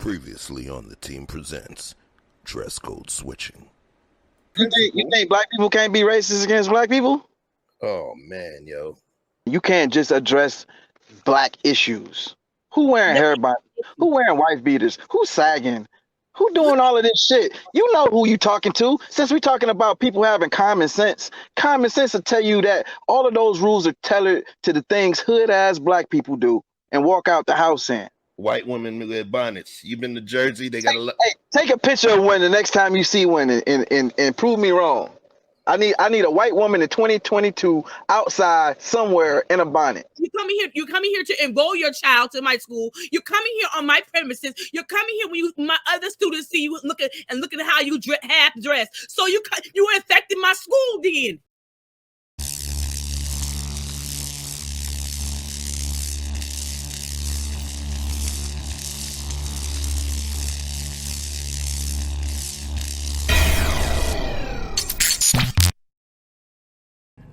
Previously on the Team Presents Dress Code Switching. You think black people can't be racist against black people? Oh man, yo. You can't just address black issues. Who wearing hair bonnets? Who wearing wife beaters? Who's sagging? Who doing all of this shit? You know who you talking to. Since we talking about people having common sense will tell you that all of those rules are tailored to the things hood ass black people do and walk out the house in. White women wear bonnets. You been to Jersey? They got a lot. Hey, take a picture of one the next time you see one and prove me wrong. I need a white woman in 2022 outside somewhere in a bonnet. You're coming here to enroll your child to my school. You're coming here on my premises. You're coming here when my other students see you looking at how you half dressed. So you were affecting my school then.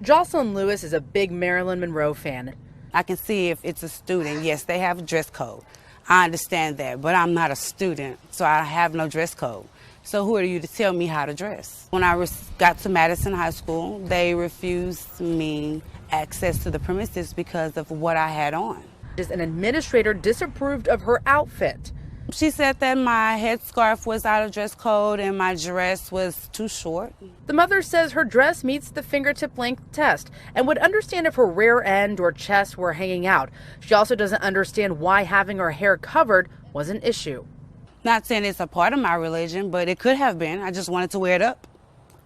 Jocelyn Lewis is a big Marilyn Monroe fan. I can see if it's a student, yes, they have a dress code. I understand that, but I'm not a student, so I have no dress code. So who are you to tell me how to dress? When I got to Madison High School, they refused me access to the premises because of what I had on. An administrator disapproved of her outfit. She said that my headscarf was out of dress code and my dress was too short. The mother says her dress meets the fingertip length test and would understand if her rear end or chest were hanging out. She also doesn't understand why having her hair covered was an issue. Not saying it's a part of my religion, but it could have been. I just wanted to wear it up.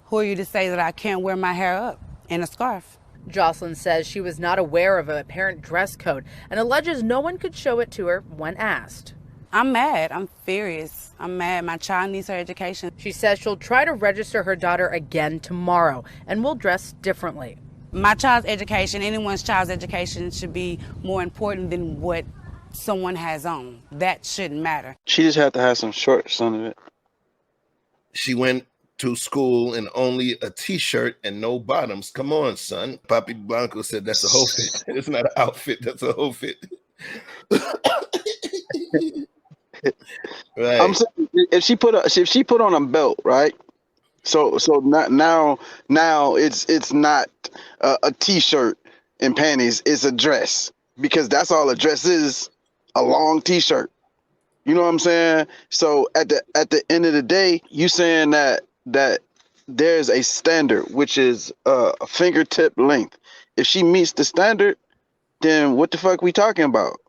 Who are you to say that I can't wear my hair up in a scarf? Jocelyn says she was not aware of a apparent dress code and alleges no one could show it to her when asked. I'm mad. I'm furious. I'm mad. My child needs her education. She says she'll try to register her daughter again tomorrow and will dress differently. My child's education, anyone's child's education, should be more important than what someone has on. That shouldn't matter. She just had to have some shorts under it. She went to school in only a t-shirt and no bottoms. Come on, son. Papi Blanco said that's a whole fit. It's not an outfit. That's a whole fit. Right. I'm saying if she put on a belt, right? So now it's not a t-shirt and panties. It's a dress because that's all a dress is, a long t-shirt. You know what I'm saying? So at the end of the day, you saying that there's a standard which is a fingertip length. If she meets the standard, then what the fuck we talking about?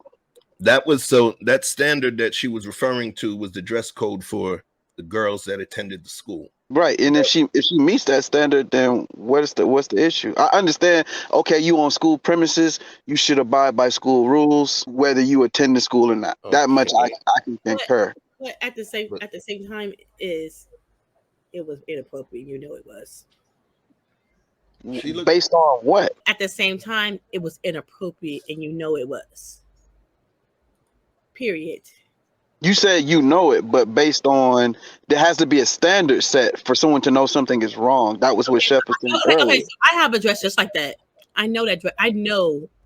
That standard that she was referring to was the dress code for the girls that attended the school. Right. And if she meets that standard, then what's the issue? I understand, okay, you on school premises, you should abide by school rules, whether you attend the school or not. Okay. That much I can concur. But at the same time it was inappropriate, you know it was. Based on what? At the same time, it was inappropriate and you know it was. Period. You said you know it, but based on there has to be a standard set for someone to know something is wrong. That was what Chef was saying earlier. Okay, so I have a dress just like that. I know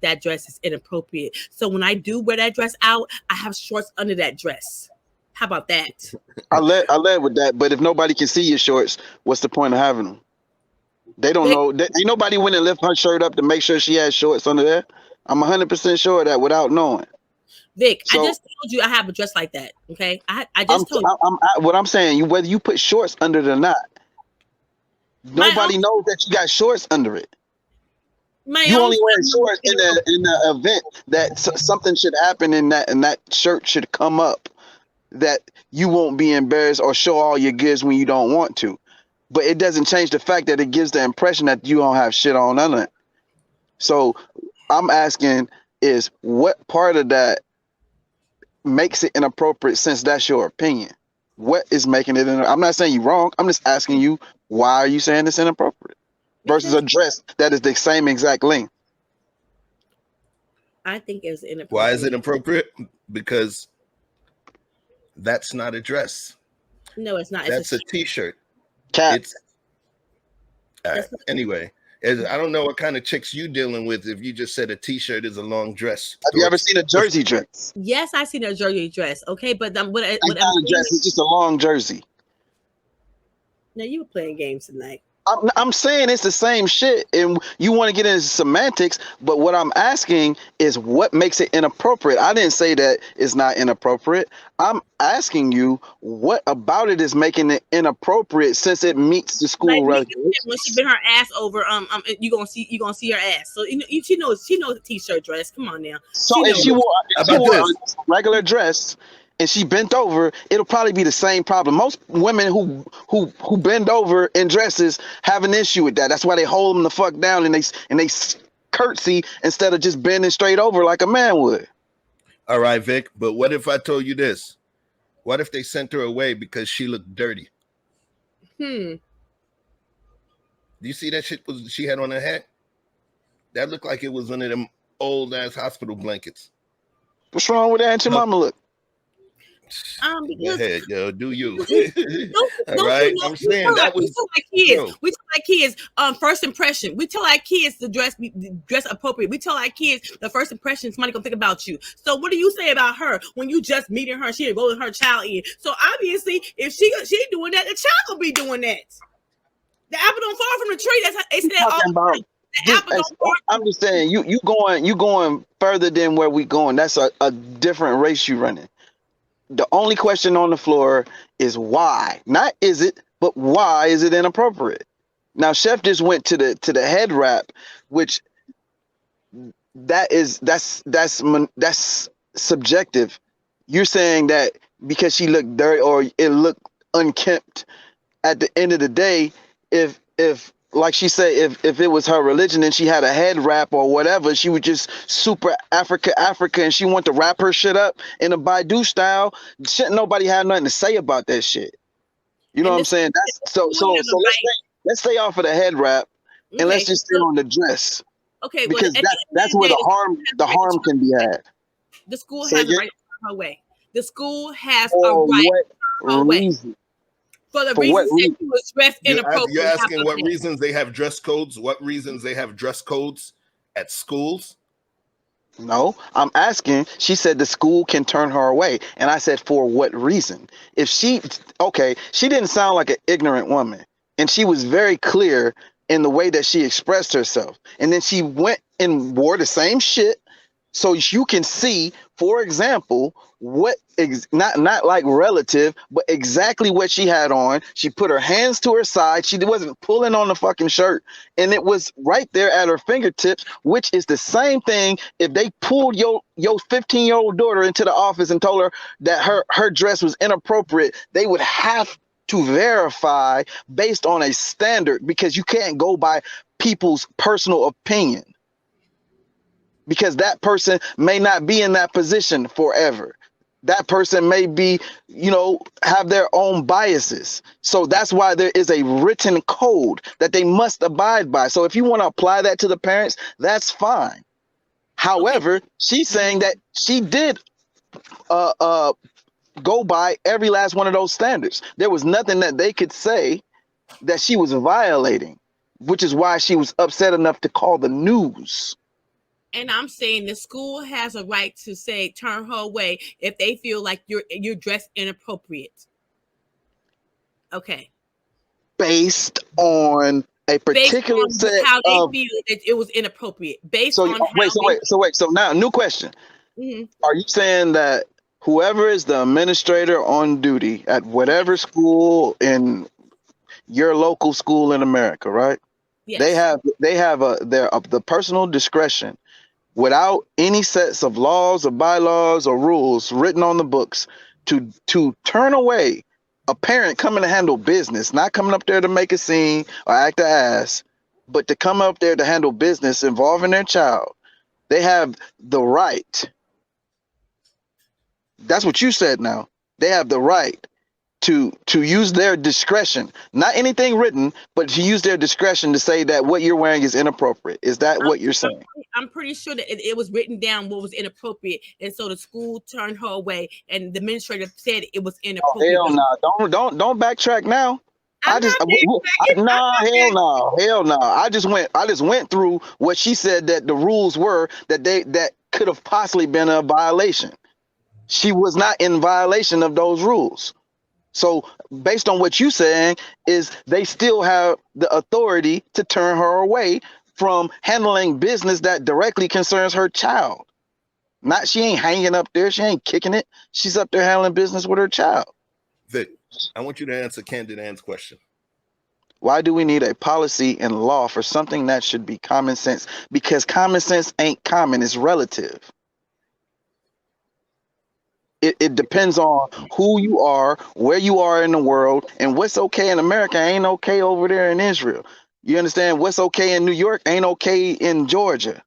that dress is inappropriate. So when I do wear that dress out, I have shorts under that dress. How about that? I led with that, but if nobody can see your shorts, what's the point of having them? They don't know. Ain't nobody went and lift her shirt up to make sure she has shorts under there. I'm 100% sure of that without knowing. Vic, I just told you I have a dress like that. Okay, I just told you. What I'm saying, whether you put shorts under it or not, nobody knows that you got shorts under it. You only wear shorts in the event that something should happen and that shirt should come up, that you won't be embarrassed or show all your goods when you don't want to. But it doesn't change the fact that it gives the impression that you don't have shit on under it. So I'm asking is what part of that makes it inappropriate, since that's your opinion? What is making it I'm not saying you're wrong. I'm just asking you, why are you saying it's inappropriate versus a dress that is the same exact length? I think it's inappropriate. Why is it inappropriate? Because that's not a dress. No, it's not. That's a t-shirt. Cap. Anyway, I don't know what kind of chicks you dealing with if you just said a t-shirt is a long dress. Have you ever seen a jersey dress? Yes, I seen a jersey dress. Okay, but what It's not a dress. It's just a long jersey. Now you were playing games tonight. I'm saying it's the same shit, and you want to get into semantics, but what I'm asking is what makes it inappropriate. I didn't say that it's not inappropriate. I'm asking you what about it is making it inappropriate since it meets the school regulations. When she bent her ass over, you gonna see her ass. So she knows a t-shirt dress. Come on now. So if she wore a regular dress and she bent over, it'll probably be the same problem. Most women who bend over in dresses have an issue with that. That's why they hold them the fuck down and they curtsy instead of just bending straight over like a man would. All right, Vic. But what if I told you this? What if they sent her away because she looked dirty? Do you see that shit she had on her head? That looked like it was one of them old ass hospital blankets. What's wrong with that? And your mama look. Go ahead, yo, do you? All right, I'm saying that was. We tell our kids, first impression. We tell our kids to dress appropriate. We tell our kids the first impression somebody gonna think about you. So what do you say about her when you just meeting her? She rolling her child in. So obviously, if she doing that, the child will be doing that. The apple don't fall from the tree. That's how they say that all the time. The apple don't fall. I'm just saying you going further than where we going. That's a different race you running. The only question on the floor is why. Not is it, but why is it inappropriate? Now, Chef just went to the head wrap, which that's subjective. You're saying that because she looked dirty or it looked unkempt. At the end of the day, if like she said, if it was her religion and she had a head wrap or whatever, she was just super Africa, and she wanted to wrap her shit up in a Baidu style, shouldn't nobody have nothing to say about that shit. You know what I'm saying? So let's stay off of the head wrap and let's just stay on the dress. Okay, because that's where the harm can be had. The school has a right to turn her way. The school has a right to turn her way. For the reasons that she was dressed inappropriately. You're asking what reasons they have dress codes? What reasons they have dress codes at schools? No, I'm asking. She said the school can turn her away. And I said, for what reason? If she didn't sound like an ignorant woman. And she was very clear in the way that she expressed herself. And then she went and wore the same shit. So you can see, for example, what not like relative, but exactly what she had on. She put her hands to her side. She wasn't pulling on the fucking shirt, and it was right there at her fingertips, which is the same thing if they pulled your 15-year-old daughter into the office and told her that her dress was inappropriate. They would have to verify based on a standard, because you can't go by people's personal opinion. Because that person may not be in that position forever. That person may be, have their own biases. So that's why there is a written code that they must abide by. So if you want to apply that to the parents, that's fine. However, she's saying that she did go by every last one of those standards. There was nothing that they could say that she was violating, which is why she was upset enough to call the news. And I'm saying the school has a right to say turn her away if they feel like you're dressed inappropriate. Okay. Based on a particular set how they feel that it was inappropriate. So now, new question. Mm-hmm. Are you saying that whoever is the administrator on duty at whatever school in your local school in America, right? Yes. They have the personal discretion, without any sets of laws or bylaws or rules written on the books, to turn away a parent coming to handle business, not coming up there to make a scene or act an ass, but to come up there to handle business involving their child. They have the right. That's what you said now. They have the right to use their discretion, not anything written, but to use their discretion to say that what you're wearing is inappropriate. Is that what you're saying? I'm pretty sure that it was written down what was inappropriate, and so the school turned her away, and the administrator said it was inappropriate. Oh, hell no! Don't backtrack now. Hell no. I just went through what she said that the rules were that could have possibly been a violation. She was not in violation of those rules. So based on what you saying is they still have the authority to turn her away from handling business that directly concerns her child. Not she ain't hanging up there. She ain't kicking it. She's up there handling business with her child. Vic, I want you to answer Candid Ann's question. Why do we need a policy and law for something that should be common sense? Because common sense ain't common, it's relative. It depends on who you are, where you are in the world, and what's okay in America ain't okay over there in Israel. You understand? What's okay in New York ain't okay in Georgia.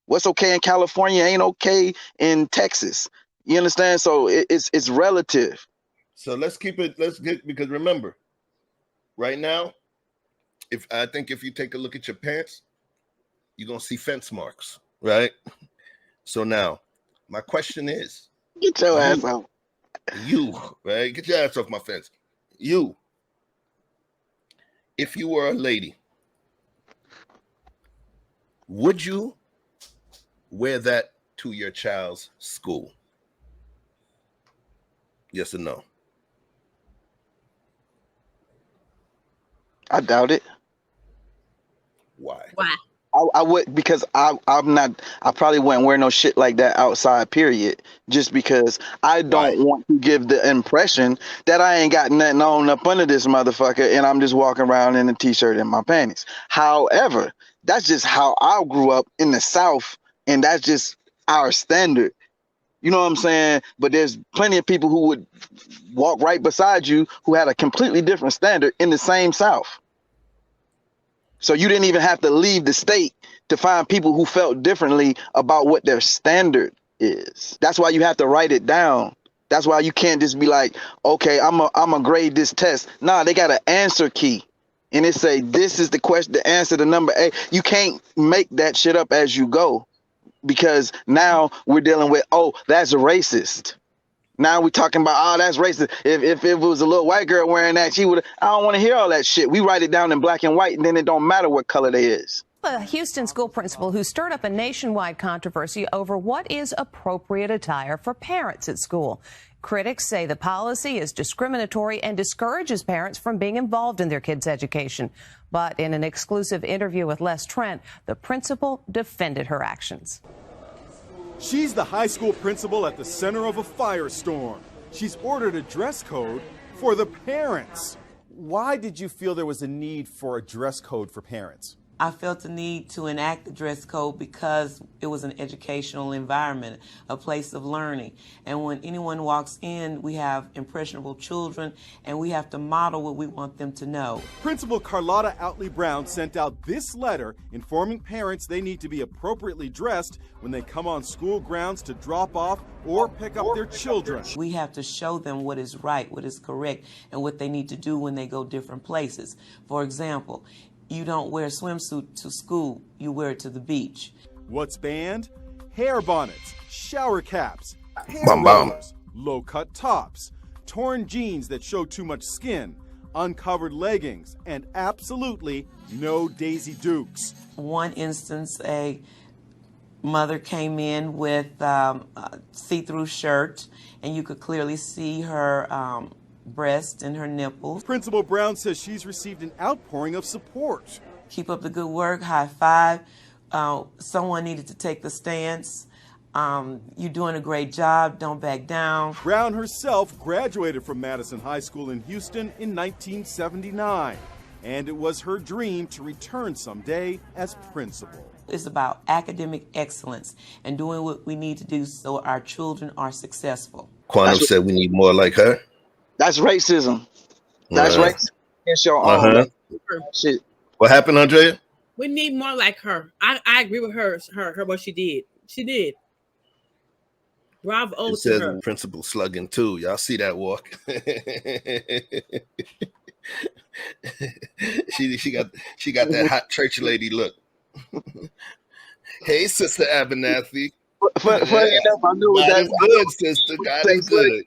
What's okay in California ain't okay in Texas. You understand? So it's relative. So let's get, because remember, right now, if you take a look at your pants, you're gonna see fence marks, right? So now my question is, get your ass out. You, right? Get your ass off my fence. You, if you were a lady, would you wear that to your child's school? Yes or no? I doubt it. Why? I would, because I'm not. I probably wouldn't wear no shit like that outside. Period. Just because I don't want to give the impression that I ain't got nothing on up under this motherfucker, and I'm just walking around in a t-shirt and my panties. However, that's just how I grew up in the South, and that's just our standard. You know what I'm saying? But there's plenty of people who would walk right beside you who had a completely different standard in the same South. So you didn't even have to leave the state to find people who felt differently about what their standard is. That's why you have to write it down. That's why you can't just be like, okay, I'm a grade this test. Nah, they got an answer key. And it say, this is the question, the answer to number A. You can't make that shit up as you go, because now we're dealing with, oh, that's racist. Now we're talking about, oh, that's racist. If it was a little white girl wearing that, she would. I don't want to hear all that shit. We write it down in black and white, and then it don't matter what color they is. A Houston school principal who stirred up a nationwide controversy over what is appropriate attire for parents at school. Critics say the policy is discriminatory and discourages parents from being involved in their kids' education. But in an exclusive interview with Les Trent, the principal defended her actions. She's the high school principal at the center of a firestorm. She's ordered a dress code for the parents. Why did you feel there was a need for a dress code for parents? I felt the need to enact the dress code because it was an educational environment, a place of learning. And when anyone walks in, we have impressionable children, and we have to model what we want them to know. Principal Carlotta Outley Brown sent out this letter informing parents they need to be appropriately dressed when they come on school grounds to drop off or pick up their children. We have to show them what is right, what is correct, and what they need to do when they go different places. For example, you don't wear a swimsuit to school, you wear it to the beach. What's banned? Hair bonnets, shower caps, hair rollers, low-cut tops, torn jeans that show too much skin, uncovered leggings, and absolutely no Daisy Dukes. One instance, a mother came in with a see-through shirt, and you could clearly see her breast and her nipples. Principal Brown says she's received an outpouring of support. Keep up the good work, high five. Someone needed to take the stance. You're doing a great job, don't back down. Brown herself graduated from Madison High School in Houston in 1979, and it was her dream to return someday as principal. It's about academic excellence and doing what we need to do so our children are successful. Quantum said we need more like her. That's racism. That's racism against your own shit. What happened, Andrea? We need more like her. I agree with her what she did. She did. Bravo it to says her. Principal slugging too. Y'all see that walk? she got that hot church lady look. Hey, Sister Abernathy. Funny enough, I knew God that. is good, sister. God is good.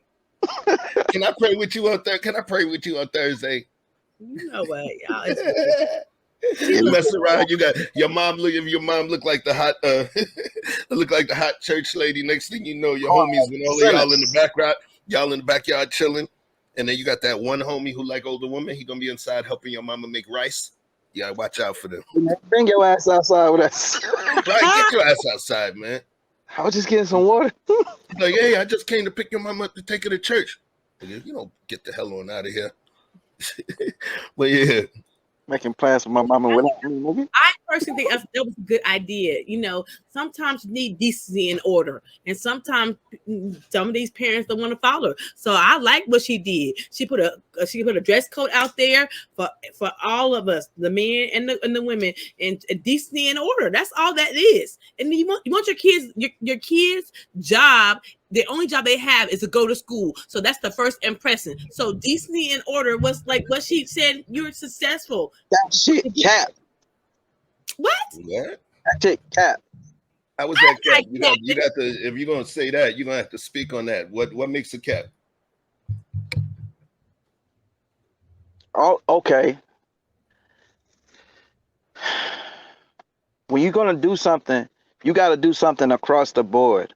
Can I pray with you on Thursday? You know what, y'all? You mess around, you got your mom look like the hot look like the hot church lady. Next thing you know, your homies when all of y'all in the background, y'all in the backyard chilling, and then you got that one homie who like older woman. He gonna be inside helping your mama make rice. You gotta watch out for them. Bring your ass outside with us. Right, get your ass outside, man. I was just getting some water. Like, hey, I just came to pick your mama up to take her to church. You don't get the hell on out of here. But yeah. Making plans for my mama without me, maybe. I personally think that was a good idea. You know, sometimes you need decency and order, and sometimes some of these parents don't want to follow. So I like what she did. She put a dress code out there for all of us, the men and the women, and decency and order. That's all that is. And you want your kids, your kids' job. The only job they have is to go to school. So that's the first impression. So decency and order was like what she said, you're successful. That shit cap. What? What? That shit cap. How was that cap? You got to, if you're gonna say that, you're gonna have to speak on that. What makes a cap? Oh, okay. When you're gonna do something, you gotta do something across the board.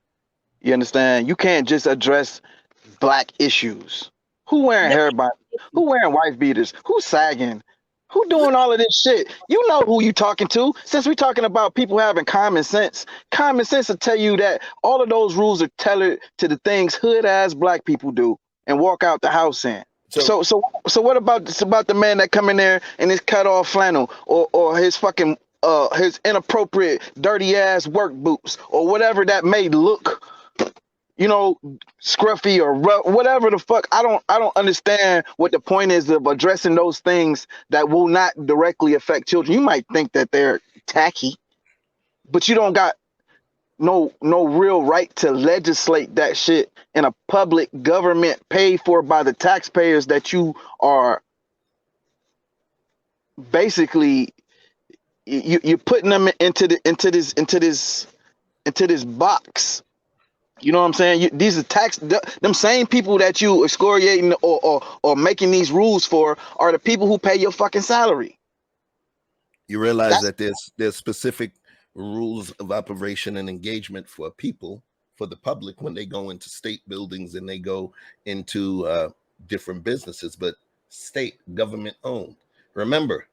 You understand? You can't just address black issues. Who wearing hair bonnets? Who wearing wife beaters? Who's sagging? Who doing all of this shit? You know who you talking to. Since we're talking about people having common sense will tell you that all of those rules are tailored to the things hood-ass black people do and walk out the house in. So what about the man that come in there in his cut off flannel or his fucking his inappropriate dirty ass work boots or whatever that may look, you know, scruffy or rough, whatever the fuck. I don't understand what the point is of addressing those things that will not directly affect children. You might think that they're tacky, but you don't got no real right to legislate that shit in a public government paid for by the taxpayers that you are basically you're putting them into this box. You know what I'm saying? These are them same people that you excoriating or making these rules for are the people who pay your fucking salary. You realize that there's specific rules of operation and engagement for people, for the public when they go into state buildings and they go into different businesses, but state government owned. Remember,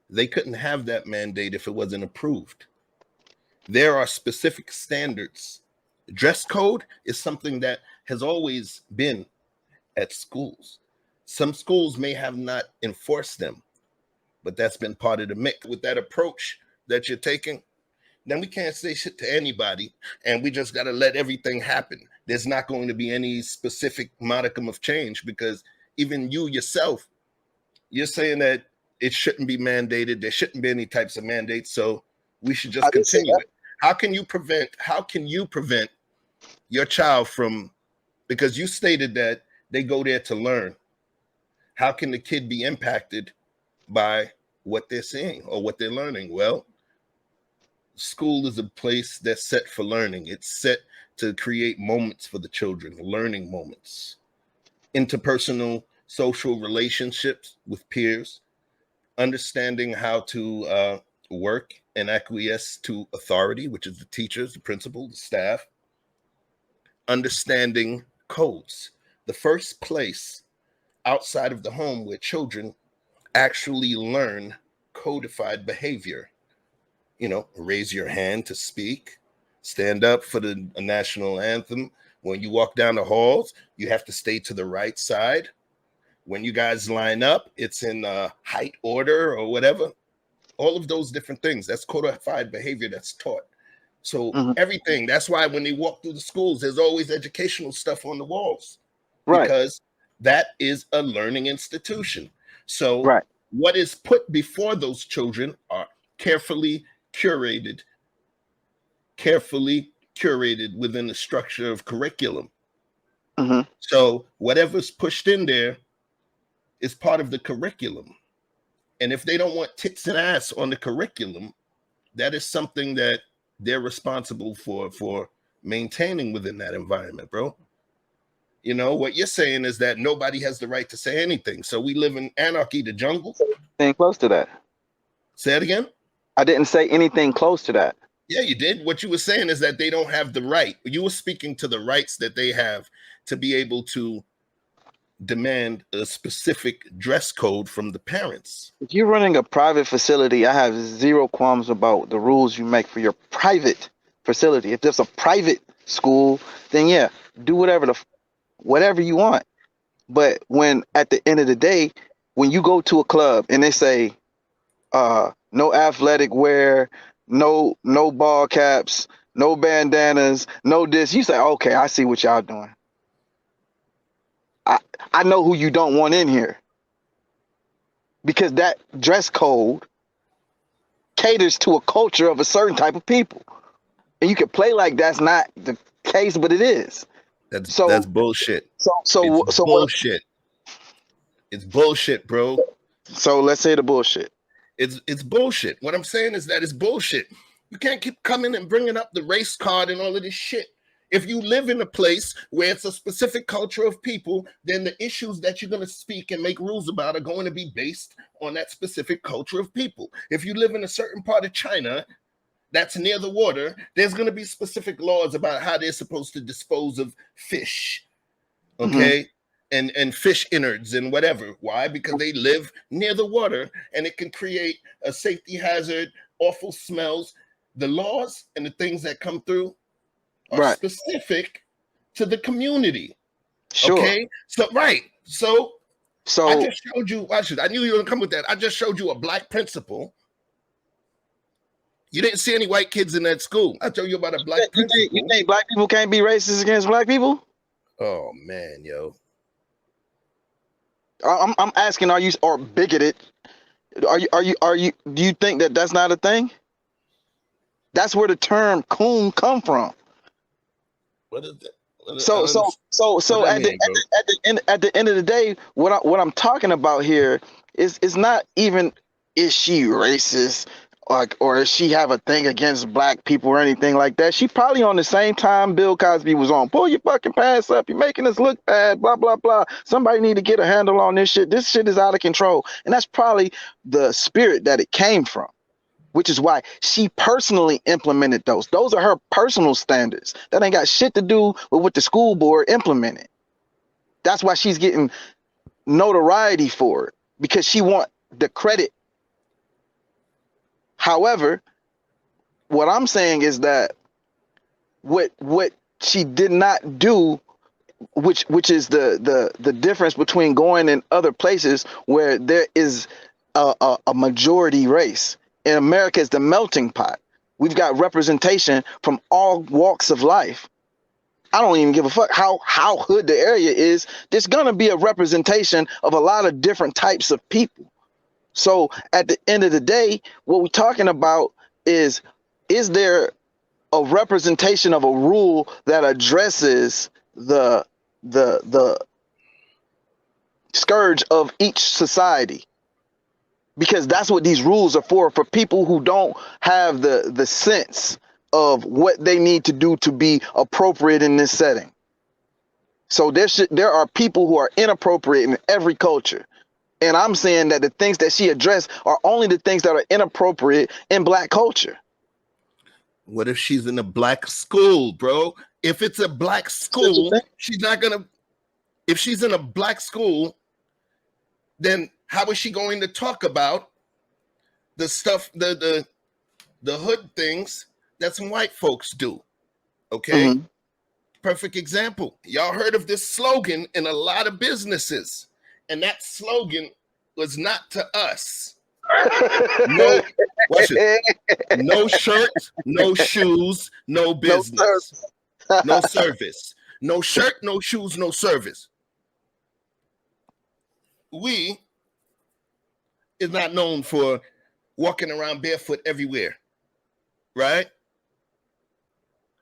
they couldn't have that mandate if it wasn't approved. There are specific standards. Dress code is something that has always been at schools. Some schools may have not enforced them, but that's been part of the mix. With that approach that you're taking, then we can't say shit to anybody, and we just got to let everything happen. There's not going to be any specific modicum of change because even you yourself, you're saying that it shouldn't be mandated. There shouldn't be any types of mandates, so we should just continue it. How can you prevent your child from, because you stated that they go there to learn. How can the kid be impacted by what they're seeing or what they're learning? Well, school is a place that's set for learning. It's set to create moments for the children, learning moments, interpersonal social relationships with peers, understanding how to work and acquiesce to authority, which is the teachers, the principal, the staff, understanding codes. The first place outside of the home where children actually learn codified behavior. You know, raise your hand to speak, stand up for the national anthem. When you walk down the halls, you have to stay to the right side. When you guys line up, it's in height order or whatever. All of those different things. That's codified behavior that's taught. So everything. That's why when they walk through the schools, there's always educational stuff on the walls. Right. Because that is a learning institution. So what is put before those children are carefully curated within the structure of curriculum. So whatever's pushed in there is part of the curriculum. And if they don't want tits and ass on the curriculum, that is something that they're responsible for maintaining within that environment, bro. You know, what you're saying is that nobody has the right to say anything. So we live in anarchy, the jungle. Anything close to that. Say it again. I didn't say anything close to that. Yeah, you did. What you were saying is that they don't have the right. You were speaking to the rights that they have to be able to demand a specific dress code from the parents. If you're running a private facility, I have zero qualms about the rules you make for your private facility. If there's a private school, then yeah, do whatever you want. But when at the end of the day, when you go to a club and they say no athletic wear, no ball caps, no bandanas, no this, you say, okay, I see what y'all doing. I know who you don't want in here, because that dress code caters to a culture of a certain type of people, and you can play like that's not the case, but it is. That's bullshit. So bullshit. It's bullshit, bro. So let's say the bullshit. It's bullshit. What I'm saying is that it's bullshit. You can't keep coming and bringing up the race card and all of this shit. If you live in a place where it's a specific culture of people, then the issues that you're going to speak and make rules about are going to be based on that specific culture of people. If you live in a certain part of China that's near the water, there's going to be specific laws about how they're supposed to dispose of fish, okay? And fish innards and whatever. Why? Because they live near the water, and it can create a safety hazard, awful smells. The laws and the things that come through are specific to the community. Sure. Okay. So I just showed you. I knew you were gonna come with that. I just showed you a black principal. You didn't see any white kids in that school. I told you about a black principal. You think black people can't be racist against black people? Oh man, yo. I'm asking, are you bigoted? Do you think that that's not a thing? That's where the term coon come from. What is that? So at the end of the day, what I'm talking about here is not even is she racist or does she have a thing against black people or anything like that. She probably on the same time Bill Cosby was on. Pull your fucking pants up. You're making us look bad. Blah blah blah. Somebody need to get a handle on this shit. This shit is out of control, and that's probably the spirit that it came from. Which is why she personally implemented those. Those are her personal standards. That ain't got shit to do with what the school board implemented. That's why she's getting notoriety for it, because she want the credit. However, what I'm saying is that what she did not do, which is the difference between going in other places where there is a majority race. In America, is the melting pot. We've got representation from all walks of life. I don't even give a fuck how hood the area is. There's gonna be a representation of a lot of different types of people. So at the end of the day, what we're talking about is there a representation of a rule that addresses the scourge of each society? Because that's what these rules are for people who don't have the sense of what they need to do to be appropriate in this setting. So there are people who are inappropriate in every culture. And I'm saying that the things that she addressed are only the things that are inappropriate in black culture. What if she's in a black school, bro? If it's a black school, she's not gonna. If she's in a black school, then how is she going to talk about the stuff, the hood things that some white folks do? Okay. Perfect example. Y'all heard of this slogan in a lot of businesses, and that slogan was not to us. No, watch it. No shirt, no shoes, no business, no service. No shirt, no shoes, no service. We is not known for walking around barefoot everywhere, right?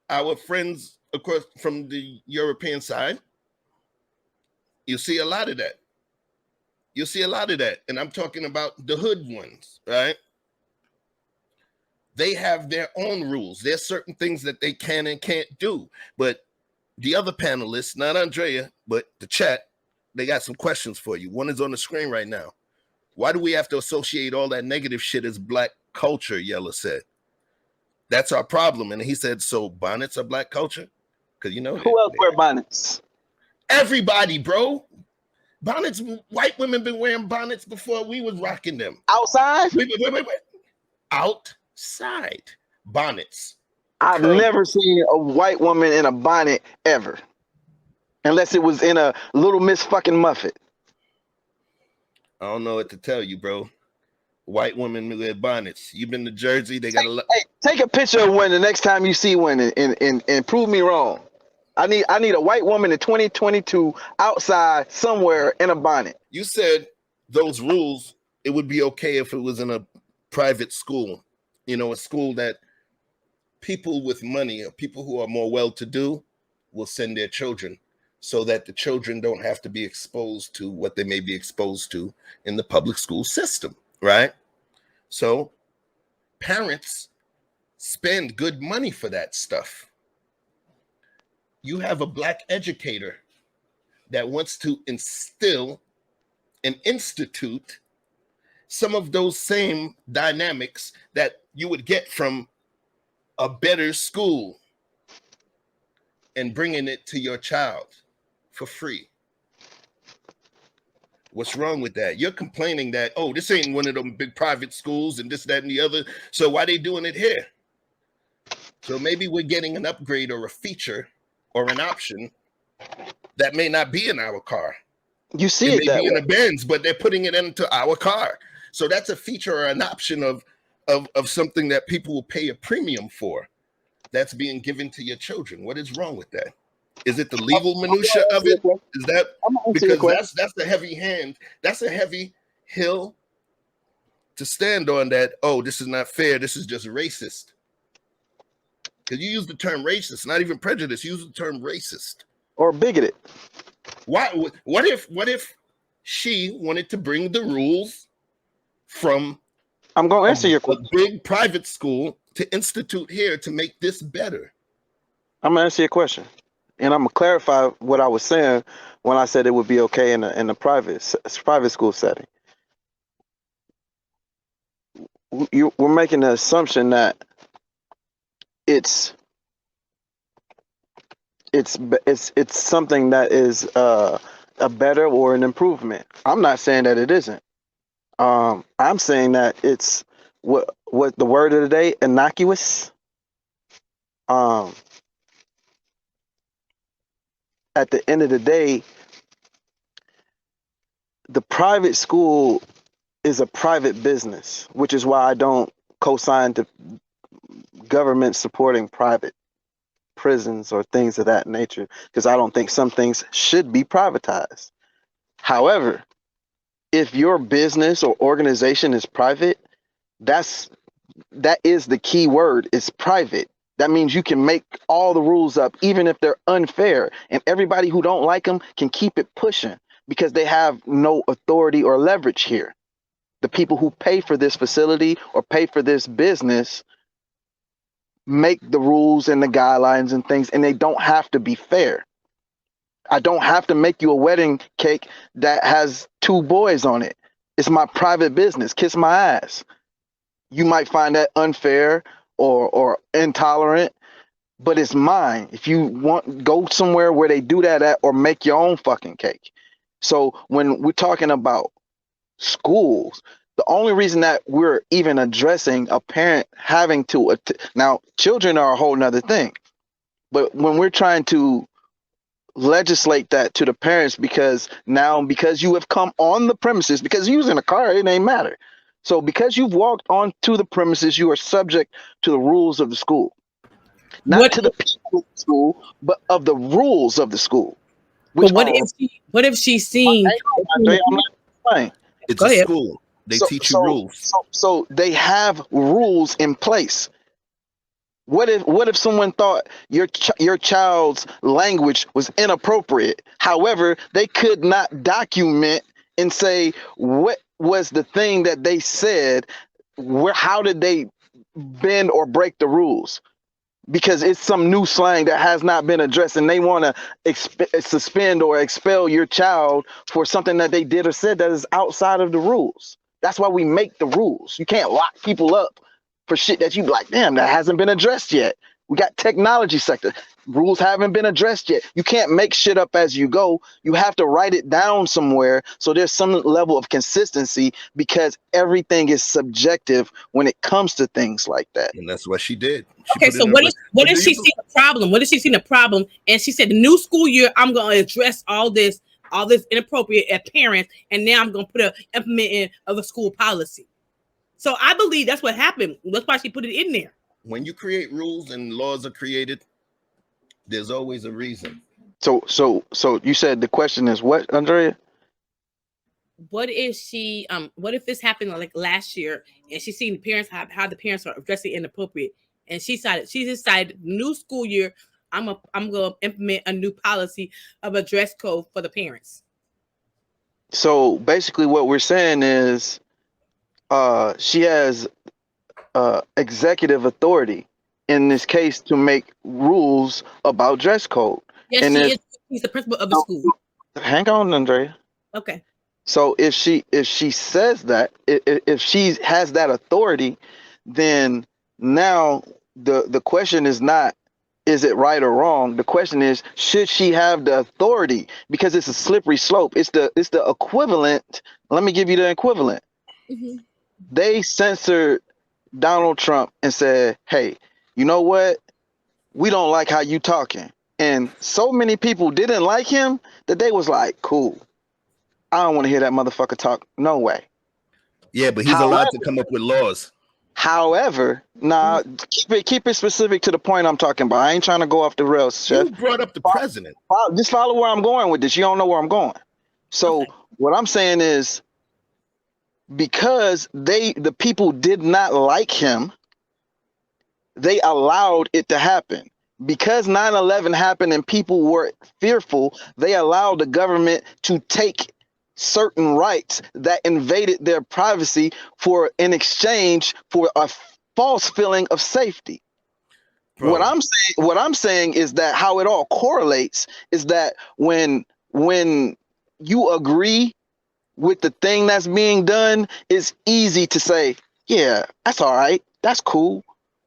Our friends, of course, from the European side, you see a lot of that. You see a lot of that. And I'm talking about the hood ones, right? They have their own rules. There's certain things that they can and can't do. But the other panelists, not Andrea, but the chat, they got some questions for you. One is on the screen right now. Why do we have to associate all that negative shit as black culture? Yella said. That's our problem. And he said, so bonnets are black culture? Because you know who else wear bonnets? Everybody, bro. Bonnets, white women been wearing bonnets before we was rocking them. Outside? Wait. Outside. Bonnets. I've never seen a white woman in a bonnet ever. Unless it was in a Little Miss fucking Muffet. I don't know what to tell you, bro. White women wear bonnets. You've been to Jersey, they got a take a picture of one the next time you see one and prove me wrong. I need a white woman in 2022 outside somewhere in a bonnet. You said those rules, it would be okay if it was in a private school, you know, a school that people with money or people who are more well-to-do will send their children so that the children don't have to be exposed to what they may be exposed to in the public school system, right? So parents spend good money for that stuff. You have a black educator that wants to instill and institute some of those same dynamics that you would get from a better school and bringing it to your child for free. What's wrong with that? You're complaining that, oh, this ain't one of them big private schools and this, that, and the other. So why they doing it here? So maybe we're getting an upgrade or a feature or an option that may not be in our car. You see it that way. In a Benz, but they're putting it into our car. So that's a feature or an option of something that people will pay a premium for. That's being given to your children. What is wrong with that? Is it the legal minutia of it? Is that because that's the heavy hand? That's a heavy hill to stand on. That, oh, this is not fair. This is just racist. Because you use the term racist, not even prejudice. You use the term racist or bigoted. Why? What if she wanted to bring the rules from? I'm going to answer your question. A big private school to institute here to make this better. I'm going to answer your question, and I'm going to clarify what I was saying when I said it would be okay in a private school setting. We're making the assumption that it's something that is a better or an improvement. I'm not saying that it isn't. I'm saying that it's what the word of the day, innocuous. At the end of the day, the private school is a private business, which is why I don't co-sign to government supporting private prisons or things of that nature, because I don't think some things should be privatized. However, if your business or organization is private, that is the key word. It's private. That means you can make all the rules up, even if they're unfair, and everybody who don't like them can keep it pushing because they have no authority or leverage here. The people who pay for this facility or pay for this business make the rules and the guidelines and things, and they don't have to be fair. I don't have to make you a wedding cake that has 2 boys on it. It's my private business. Kiss my ass. You might find that unfair or intolerant, but it's mine. If you want, go somewhere where they do that at, or make your own fucking cake. So when we're talking about schools, the only reason that we're even addressing a parent having to now, children are a whole nother thing, but when we're trying to legislate that to the parents, because you have come on the premises, because using a car, it ain't matter. So because you've walked onto the premises, you are subject to the rules of the school, not to the people of the school, but of the rules of the school. But what if she's seen? It's a school. They teach you rules. So they have rules in place. What if someone thought your child's language was inappropriate? However, they could not document and say what was the thing that they said. How did they bend or break the rules? because it's some new slang that has not been addressed, and they want to suspend or expel your child for something that they did or said that is outside of the rules. That's why we make the rules. You can't lock people up for shit that you be like, damn, that hasn't been addressed yet. We got technology sector. Rules haven't been addressed yet. You can't make shit up as you go. You have to write it down somewhere so there's some level of consistency, because everything is subjective when it comes to things like that. And that's what she did. Okay, so what if she seen a problem? What if she seen a problem and she said, the new school year, I'm going to address all this inappropriate at parents, and now I'm going to implement of a school policy. So I believe that's what happened. That's why she put it in there. When you create rules and laws are created, there's always a reason. So you said the question is what, Andrea? What if this happened like last year and she's seen the parents how the parents are addressing inappropriate, and she decided new school year, I'm gonna implement a new policy of a dress code for the parents. So basically what we're saying is she has executive authority in this case to make rules about dress code. Yes, and she's the principal of the school. Hang on, Andrea. Okay. So if she says that, if she has that authority, then now the question is not, is it right or wrong? The question is, should she have the authority? Because it's a slippery slope. It's the equivalent. Let me give you the equivalent. Mm-hmm. They censored Donald Trump and said, hey, you know what? We don't like how you talking. And so many people didn't like him that they was like, cool. I don't want to hear that motherfucker talk. No way. Yeah, but he's allowed to come up with laws. However, keep it specific to the point I'm talking about. I ain't trying to go off the rails, Chef. You brought up the president. Just follow where I'm going with this. You don't know where I'm going. So what I'm saying is, because the people did not like him, they allowed it to happen. Because 9/11 happened and people were fearful, they allowed the government to take certain rights that invaded their privacy in exchange for a false feeling of safety. Bro. What I'm saying is that how it all correlates is that when you agree with the thing that's being done, it's easy to say, yeah, that's all right, that's cool.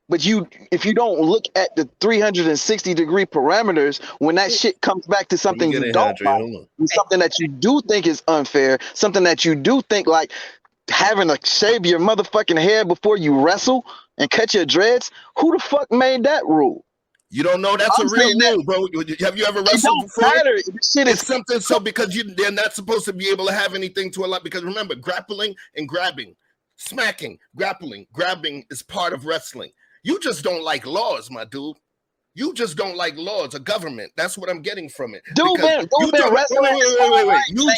But if you don't look at the 360-degree parameters, when that shit comes back to something you don't like, something that you do think is unfair, something that you do think like having to shave your motherfucking hair before you wrestle and cut your dreads, who the fuck made that rule? You don't know that's a real rule, bro. Have you ever wrestled before? It's something so because they're not supposed to be able to have anything to allow, because remember, grappling and grabbing, smacking, grappling, grabbing is part of wrestling. You just don't like laws, my dude. You just don't like laws, a government. That's what I'm getting from it. Dude, wait. You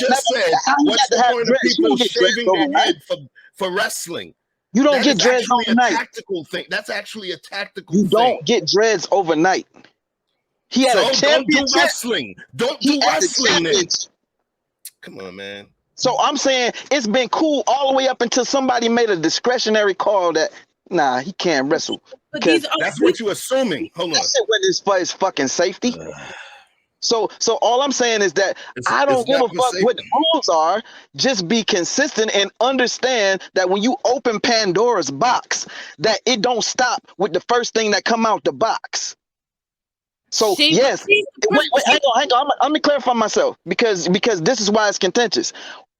just said, what's the point of people shaving their head for wrestling? You don't get dreads overnight. Tactical thing. That's actually a tactical thing. You don't get dreads overnight. He had a championship. Don't do wrestling. Don't do wrestling then. Come on, man. So I'm saying it's been cool all the way up until somebody made a discretionary call that, nah, he can't wrestle. That's what you're assuming. Hold on. That's what is for his fucking safety. So all I'm saying is that I don't give a fuck what the rules are. Just be consistent and understand that when you open Pandora's box, that it don't stop with the first thing that come out the box. So yes, wait, hang on. Let me clarify myself because this is why it's contentious.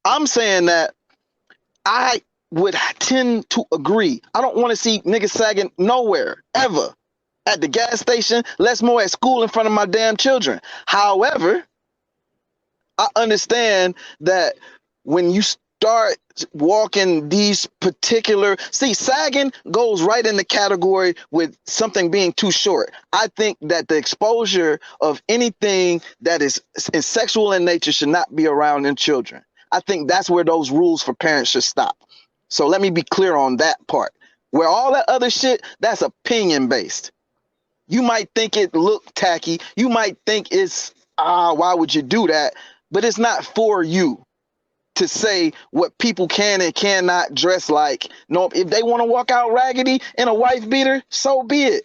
I'm saying that I would tend to agree. I don't want to see niggas sagging nowhere, ever. At the gas station, less more at school in front of my damn children. However, I understand that when you start walking these particular... See, sagging goes right in the category with something being too short. I think that the exposure of anything that is sexual in nature should not be around in children. I think that's where those rules for parents should stop. So let me be clear on that part. Where all that other shit, that's opinion based. You might think it look tacky. You might think it's, why would you do that? But it's not for you to say what people can and cannot dress like. No, if they want to walk out raggedy in a wife beater, so be it.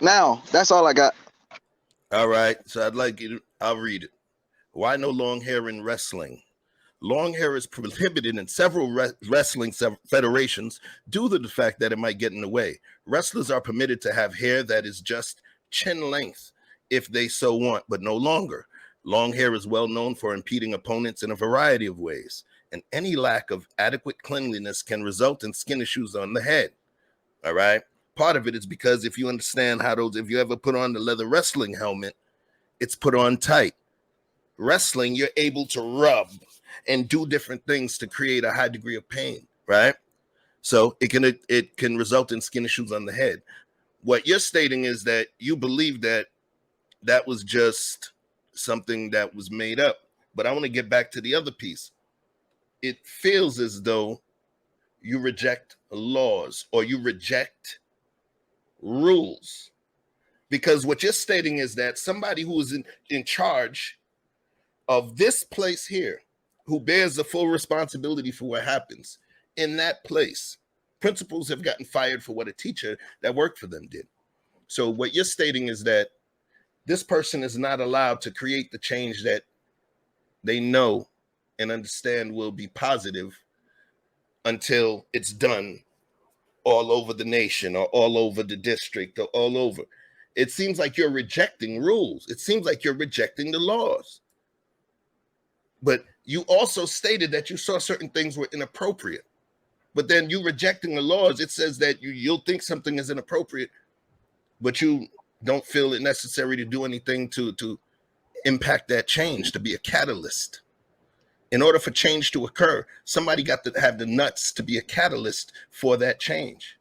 Now, that's all I got. All right. So I'd like you to, I'll read it. Why no long hair in wrestling? Long hair is prohibited in several wrestling federations due to the fact that it might get in the way. Wrestlers are permitted to have hair that is just chin length if they so want, but no longer. Long hair is well known for impeding opponents in a variety of ways, and any lack of adequate cleanliness can result in skin issues on the head. All right. Part of it is because if you understand how those, if you ever put on the leather wrestling helmet, it's put on tight. Wrestling, you're able to rub and do different things to create a high degree of pain, right? So it can result in skin issues on the head. What you're stating is that you believe that that was just something that was made up. But I want to get back to the other piece. It feels as though you reject laws or you reject rules, because what you're stating is that somebody who is in charge of this place here, who bears the full responsibility for what happens in that place, principals have gotten fired for what a teacher that worked for them did. So what you're stating is that this person is not allowed to create the change that they know and understand will be positive until it's done all over the nation or all over the district or all over. It seems like you're rejecting rules. It seems like you're rejecting the laws. But you also stated that you saw certain things were inappropriate. But then you rejecting the laws, it says that you'll think something is inappropriate, but you don't feel it necessary to do anything to impact that change, to be a catalyst. In order for change to occur, somebody got to have the nuts to be a catalyst for that change.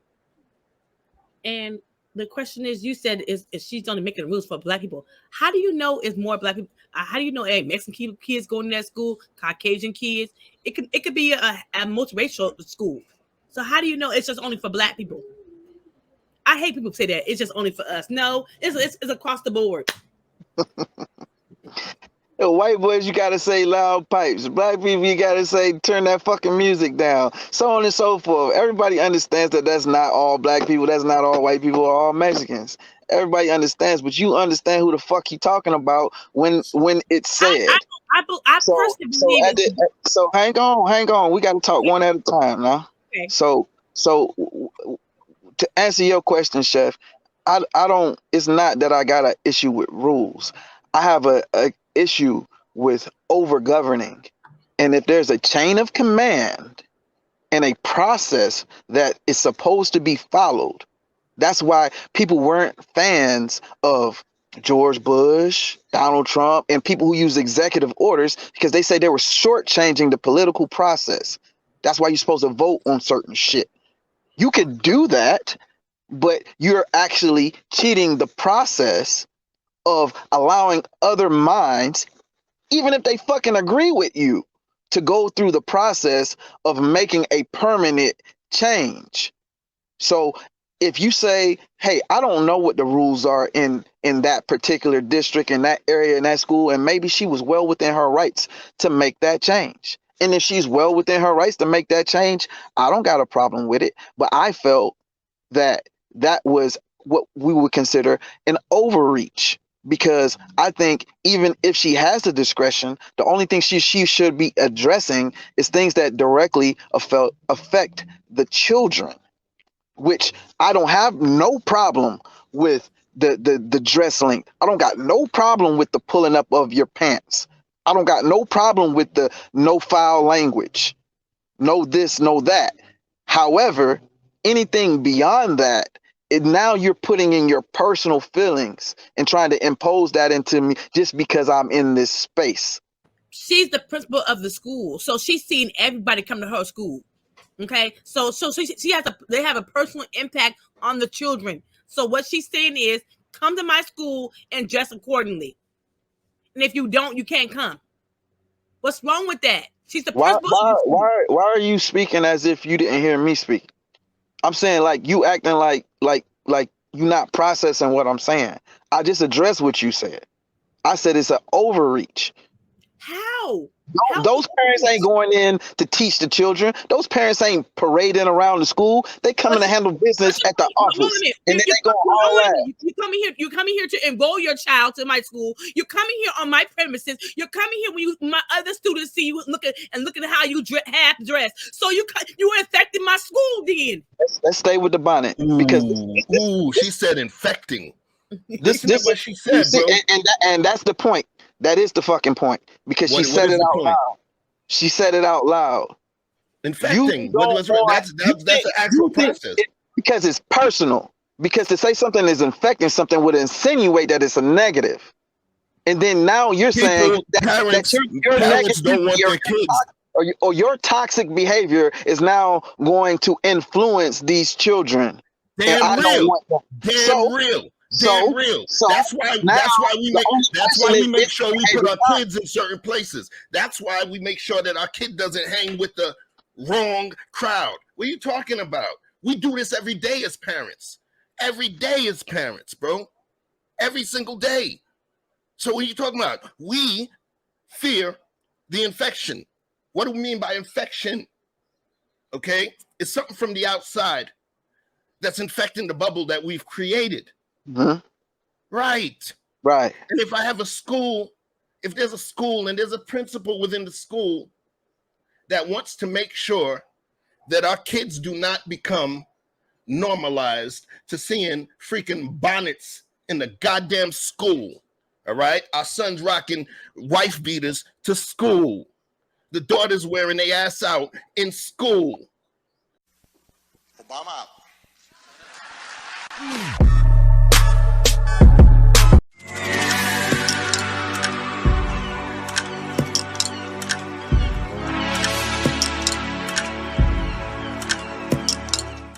And the question is, you said is she's only making rules for Black people. How do you know it's more Black people? How do you know Mexican kids going to that school, Caucasian kids? It could be a multiracial school. So how do you know it's just only for Black people? I hate people say that it's just only for us. No, it's across the board. White boys, you gotta say loud pipes. Black people, you gotta say turn that fucking music down. So on and so forth. Everybody understands that that's not all Black people. That's not all white people or all Mexicans. Everybody understands, but you understand who the fuck he talking about when it's said. I personally believe so hang on. We gotta talk one at a time now. Okay. So to answer your question, Chef, I don't. It's not that I got an issue with rules. I have a issue with over governing, and if there's a chain of command and a process that is supposed to be followed, that's why people weren't fans of George Bush, Donald Trump, and people who use executive orders, because they say they were shortchanging the political process. That's why you're supposed to vote on certain shit. You could do that, but you're actually cheating the process of allowing other minds, even if they fucking agree with you, to go through the process of making a permanent change. So if you say, hey, I don't know what the rules are in that particular district, in that area, in that school, and maybe she was well within her rights to make that change. And if she's well within her rights to make that change, I don't got a problem with it. But I felt that that was what we would consider an overreach, because I think even if she has the discretion, the only thing she should be addressing is things that directly affect the children, which I don't have no problem with the dress length. I don't got no problem with the pulling up of your pants. I don't got no problem with the no foul language, no this, no that. However, anything beyond that, now you're putting in your personal feelings and trying to impose that into me just because I'm in this space. She's the principal of the school, so she's seeing everybody come to her school. Okay, so they have a personal impact on the children. So what she's saying is, come to my school and dress accordingly. And if you don't, you can't come. What's wrong with that? She's the principal. Why are you speaking as if you didn't hear me speak? I'm saying like you acting like you're not processing what I'm saying. I just addressed what you said. I said it's an overreach. How? Those parents ain't going in to teach the children. Those parents ain't parading around the school. They coming to handle business at the office, and then they go all that. You're coming here to enroll your child to my school. You're coming here on my premises. You're coming here when my other students see you looking at how you half dressed. So you were infecting my school. Then let's stay with the bonnet because she said infecting. This is what she said, bro. And that's the point. That is the fucking point because she said it out loud. She said it out loud. Infecting. That's an actual process. Because it's personal. Because to say something is infecting something would insinuate that it's a negative. And then now you're saying that your parents don't want their kids. Or your toxic behavior is now going to influence these children. Damn real. That's why we make sure we put our kids in certain places. That's why we make sure that our kid doesn't hang with the wrong crowd. What are you talking about? We do this every day as parents. Every day as parents, bro. Every single day. So what are you talking about? We fear the infection. What do we mean by infection? Okay? It's something from the outside that's infecting the bubble that we've created. Mm-hmm. Right. And if I have a school, if there's a school and there's a principal within the school that wants to make sure that our kids do not become normalized to seeing freaking bonnets in the goddamn school, all right? Our sons rocking wife beaters to school. The daughters wearing their ass out in school. Obama out.